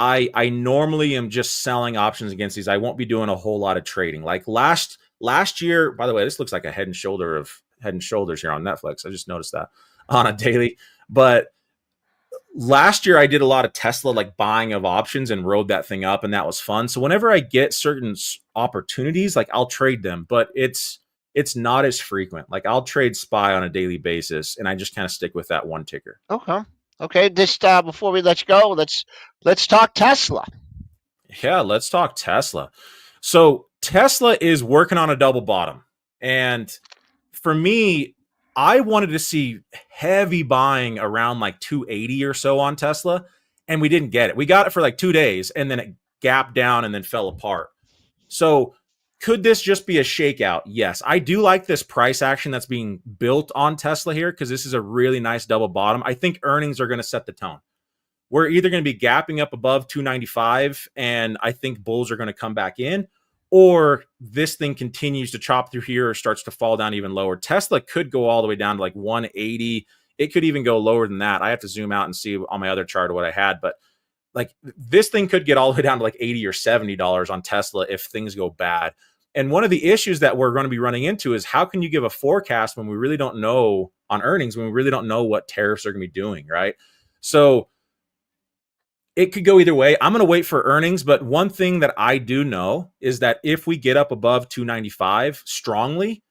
I normally am just selling options against these. I won't be doing a whole lot of trading. Like last year, by the way, this looks like a Head and Shoulders here on Netflix. I just noticed that on a daily. But last year I did a lot of Tesla, like buying of options, and rode that thing up, and that was fun. So whenever I get certain opportunities, like I'll trade them, but it's not as frequent. Like I'll trade SPY on a daily basis, and I just kind of stick with that one ticker. Okay. This before we let you go, let's talk Tesla. Yeah, let's talk Tesla. So Tesla is working on a double bottom. And for me, I wanted to see heavy buying around like 280 or so on Tesla, and we didn't get it. We got it for like 2 days, and then it gapped down and then fell apart. So could this just be a shakeout? Yes. I do like this price action that's being built on Tesla here because this is a really nice double bottom. I think earnings are going to set the tone. We're either going to be gapping up above 295, and I think bulls are going to come back in, or this thing continues to chop through here or starts to fall down even lower. Tesla could go all the way down to like 180. It could even go lower than that. I have to zoom out and see on my other chart what I had, but like this thing could get all the way down to like $80 or $70 on Tesla if things go bad. And one of the issues that we're going to be running into is how can you give a forecast when we really don't know on earnings, when we really don't know what tariffs are going to be doing, right? So it could go either way. I'm going to wait for earnings, but one thing that I do know is that if we get up above 295 strongly,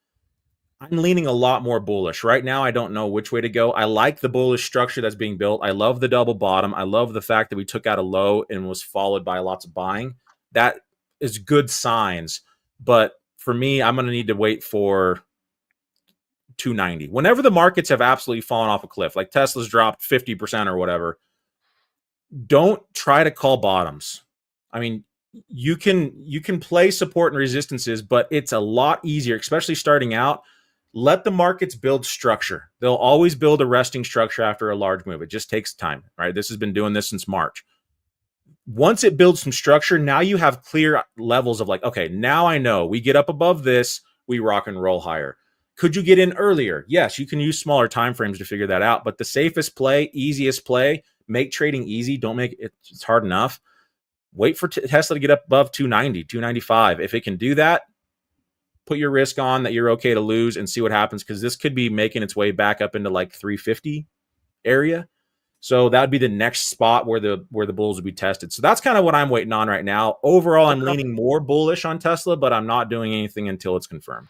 I'm leaning a lot more bullish. Right now, I don't know which way to go. I like the bullish structure that's being built. I love the double bottom. I love the fact that we took out a low and was followed by lots of buying. That is good signs. But for me, I'm going to need to wait for 290. Whenever the markets have absolutely fallen off a cliff, like Tesla's dropped 50% or whatever, don't try to call bottoms. I mean, you can play support and resistances, but it's a lot easier, especially starting out. Let the markets build structure. They'll always build a resting structure after a large move. It just takes time, right? This has been doing this since March. Once it builds some structure, now you have clear levels of like, okay, now I know we get up above this, we rock and roll higher. Could you get in earlier? Yes, you can use smaller time frames to figure that out, but the safest play, easiest play, make trading easy. Don't make it, it's hard enough. Wait for Tesla to get up above 290, 295. If it can do that, put your risk on that you're okay to lose and see what happens, because this could be making its way back up into like 350 area. So that would be the next spot where the bulls would be tested. So that's kind of what I'm waiting on right now. Overall, I'm leaning more bullish on Tesla, but I'm not doing anything until it's confirmed.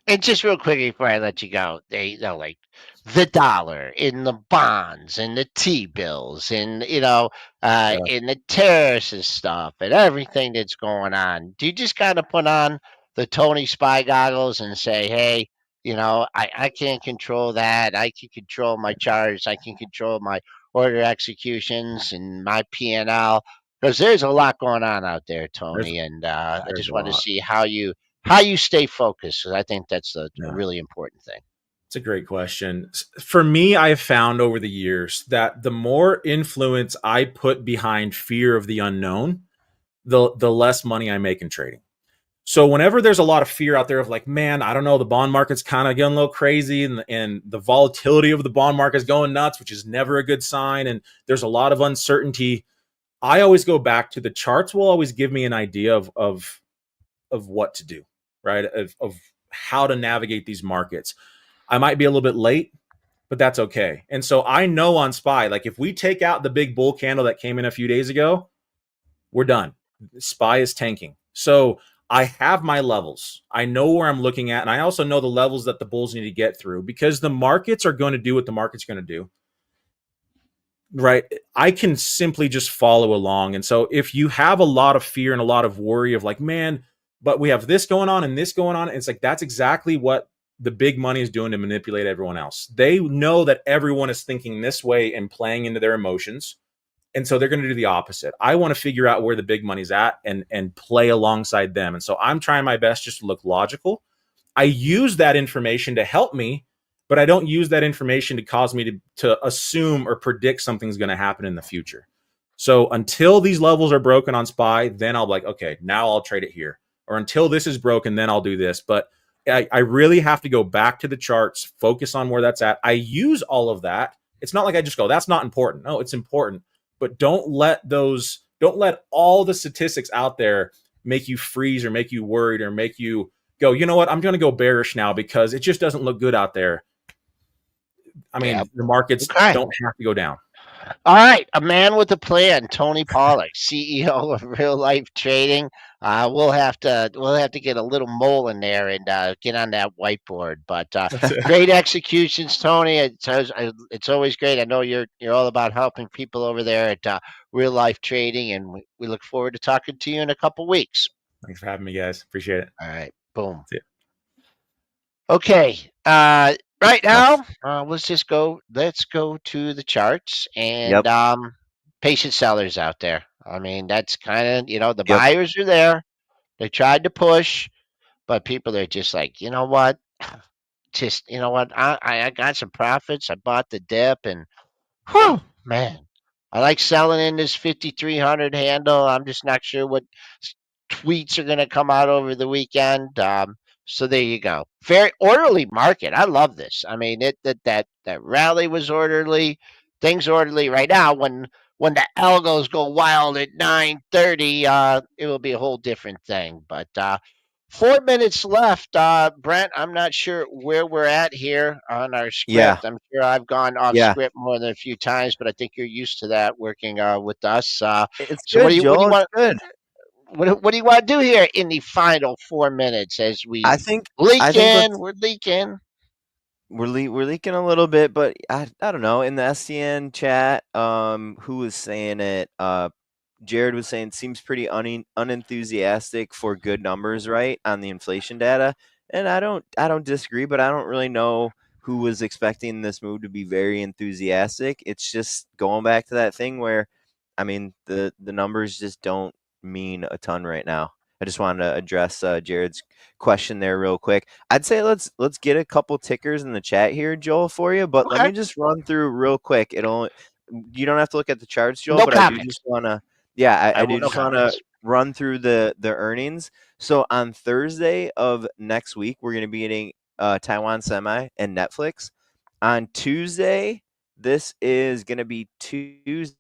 And just real quick before I let you go, they like the dollar in the bonds and the T-bills and in the tariffs and stuff and everything that's going on. Do you just kind of put on the Tony Spy goggles and say, hey, I can't control that. I can control my charts. I can control my order executions and my P&L, because there's a lot going on out there, Tony. And I just want to see how you stay focused, because I think that's a really important thing. It's a great question. For me, I've found over the years that the more influence I put behind fear of the unknown, the less money I make in trading. So whenever there's a lot of fear out there of like, man, I don't know, the bond market's kind of getting a little crazy and the volatility of the bond market is going nuts, which is never a good sign, and there's a lot of uncertainty, I always go back to the charts will always give me an idea of what to do, right? Of how to navigate these markets. I might be a little bit late, but that's okay. And so I know on SPY, like if we take out the big bull candle that came in a few days ago, we're done. SPY is tanking. So I have my levels. I know where I'm looking at. And I also know the levels that the bulls need to get through, because the markets are going to do what the market's going to do. Right. I can simply just follow along. And so if you have a lot of fear and a lot of worry of like, man, but we have this going on and this going on, it's like, that's exactly what the big money is doing to manipulate everyone else. They know that everyone is thinking this way and playing into their emotions. And so they're going to do the opposite. I want to figure out where the big money's at and play alongside them. And so I'm trying my best just to look logical. I use that information to help me, but I don't use that information to cause me to assume or predict something's going to happen in the future. So until these levels are broken on SPY, then I'll be like, okay, now I'll trade it here. Or until this is broken, then I'll do this. But I really have to go back to the charts, focus on where that's at. I use all of that. It's not like I just go, that's not important. No, it's important. But don't let all the statistics out there make you freeze or make you worried or make you go, you know what, I'm going to go bearish now because it just doesn't look good out there. I mean, the markets don't have to go down. All right, a man with a plan, Tony Pollock, CEO of Real Life Trading. We'll have to get a little mole in there and get on that whiteboard. But great executions, Tony. It's always great. I know you're all about helping people over there at Real Life Trading, and we look forward to talking to you in a couple weeks. Thanks for having me, guys. Appreciate it. All right, boom. See ya. Okay. Right Let's. now, let's go to the charts and Yep. patient sellers out there. I mean, that's kind of, the Yep. buyers are there. They tried to push, but people are just like, you know what? Just, you know what? I got some profits. I bought the dip, and whew, man, I like selling in this 5,300 handle. I'm just not sure what tweets are going to come out over the weekend. So there you go. Very orderly market. I love this. I mean, that rally was orderly. Things orderly right now. When the algos go wild at 9:30, it will be a whole different thing. But 4 minutes left. Brent, I'm not sure where we're at here on our Yeah. script. I'm sure I've gone off Yeah. script more than a few times, but I think you're used to that working with us. It's So what good, do you Joel. It's want? good. What do you want to do here in the final 4 minutes as I we think. I leak think in? let's. We're leaking. We're leaking a little bit, but I don't know. In the SCN chat, who was saying it? Jared was saying seems pretty unenthusiastic for good numbers, right, on the inflation data, and I don't disagree, but I don't really know who was expecting this move to be very enthusiastic. It's just going back to that thing where, I mean, the numbers just don't mean a ton right now. I just wanted to address Jared's question there real quick. I'd say let's get a couple tickers in the chat here, Joel, for you. But let Okay. me just run through real quick. You don't have to look at the charts, Joel, No but I do just comments. want to. Yeah, I I do will no just want to comments. run through the earnings. So on Thursday of next week, we're going to be getting Taiwan Semi and Netflix. On Tuesday, this is going to be Tuesday.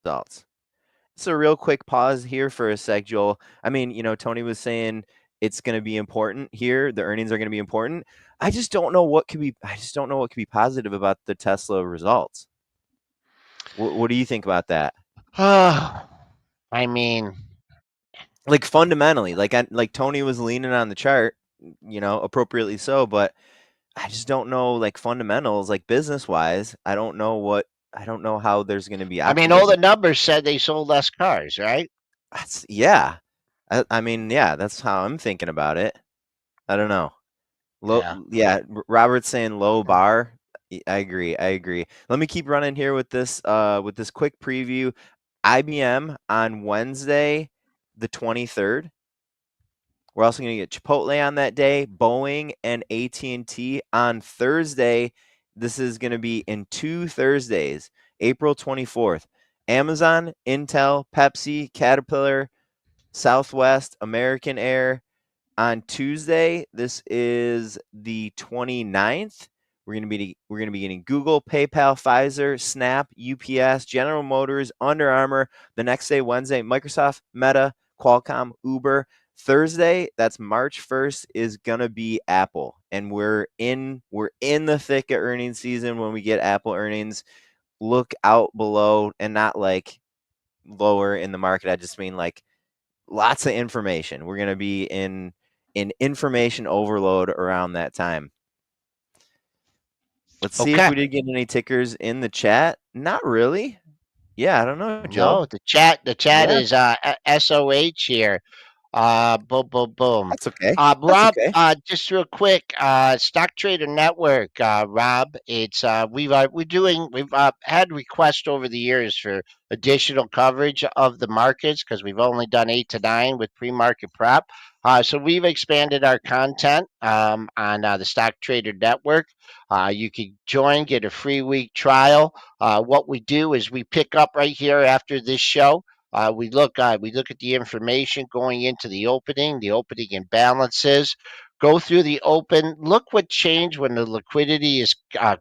Results. So real quick pause here for a sec, Joel. I mean, Tony was saying it's going to be important here. The earnings are going to be important. I just don't know what could be. I just don't know what could be positive about the Tesla results. What do you think about that? I mean, Like fundamentally, like Tony was leaning on the chart, appropriately so, but I just don't know, like fundamentals, like business wise. I don't know how there's going to be all optimism. the numbers said they sold less cars, right? Yeah. I mean, yeah, that's how I'm thinking about it. I don't know. Low, Yeah. yeah. Robert's saying low bar. I agree. I agree. Let me keep running here with this quick preview. IBM on Wednesday, the 23rd. We're also going to get Chipotle on that day, Boeing and AT&T on Thursday. This is going to be in 2 Thursdays, April 24th. Amazon, Intel, Pepsi, Caterpillar, Southwest, American Air. On Tuesday, this is the 29th. We're going to be getting Google, PayPal, Pfizer, Snap, UPS, General Motors, Under Armour. The next day, Wednesday, Microsoft, Meta, Qualcomm, Uber. Thursday, that's March 1st, is going to be Apple. And we're in the thick of earnings season when we get Apple earnings. Look out below, and not like lower in the market. I just mean like lots of information. We're going to be in information overload around that time. Let's see if Okay. we did get any tickers in the chat. Not really. Yeah, I don't know, Joe. No, the chat Yeah, is SOH here. Boom, boom, boom. that's okay. That's Rob, okay. just real quick, Stock Trader Network, Rob, it's we've had requests over the years for additional coverage of the markets because we've only done 8 to 9 with pre-market prep. So we've expanded our content on the Stock Trader Network. You can join, get a free week trial. What we do is we pick up right here after this show. We look at the information going into the opening imbalances, go through the open, look what changed when the liquidity is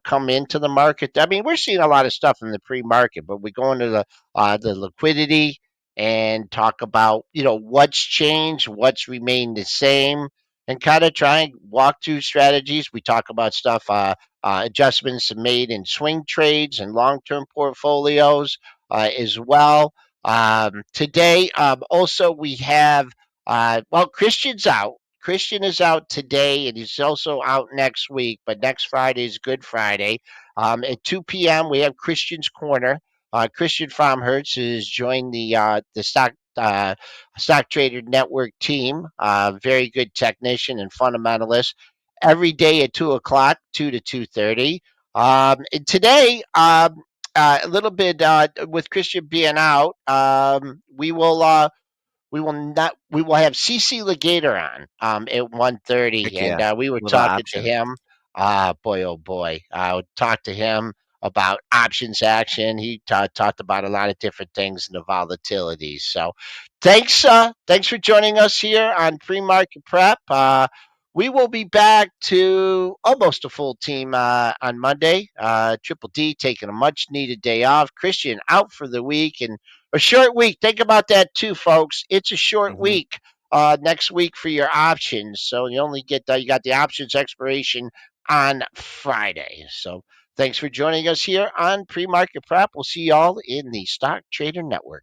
come into the market. I mean, we're seeing a lot of stuff in the pre-market, but we go into the liquidity and talk about what's changed, what's remained the same. and kind of try and walk through strategies. We talk about stuff, adjustments made in swing trades and long term portfolios as well. Today, also, we have, well, Christian's out. Christian is out today, and he's also out next week. But next Friday is Good Friday. At 2 p.m., we have Christian's Corner. Christian Fromhertz has joined the stock trader network team. Very good technician and fundamentalist. Every day at 2 o'clock, 2 to 2:30. And today, a little bit with Christian being out, we will have CC Legator on at 1:30, Heck and yeah. we were Little talking to option. him. Boy, oh boy, I would talk to him about options action. He talked about a lot of different things and the volatility. So, thanks for joining us here on Pre-Market Prep. We will be back to almost a full team on Monday. Triple D taking a much needed day off. Christian out for the week, and a short week. Think about that too, folks. It's a short Hmm. week next week for your options. So you only get you got the options expiration on Friday. So thanks for joining us here on Pre-Market Prep. We'll see y'all in the Stock Trader Network.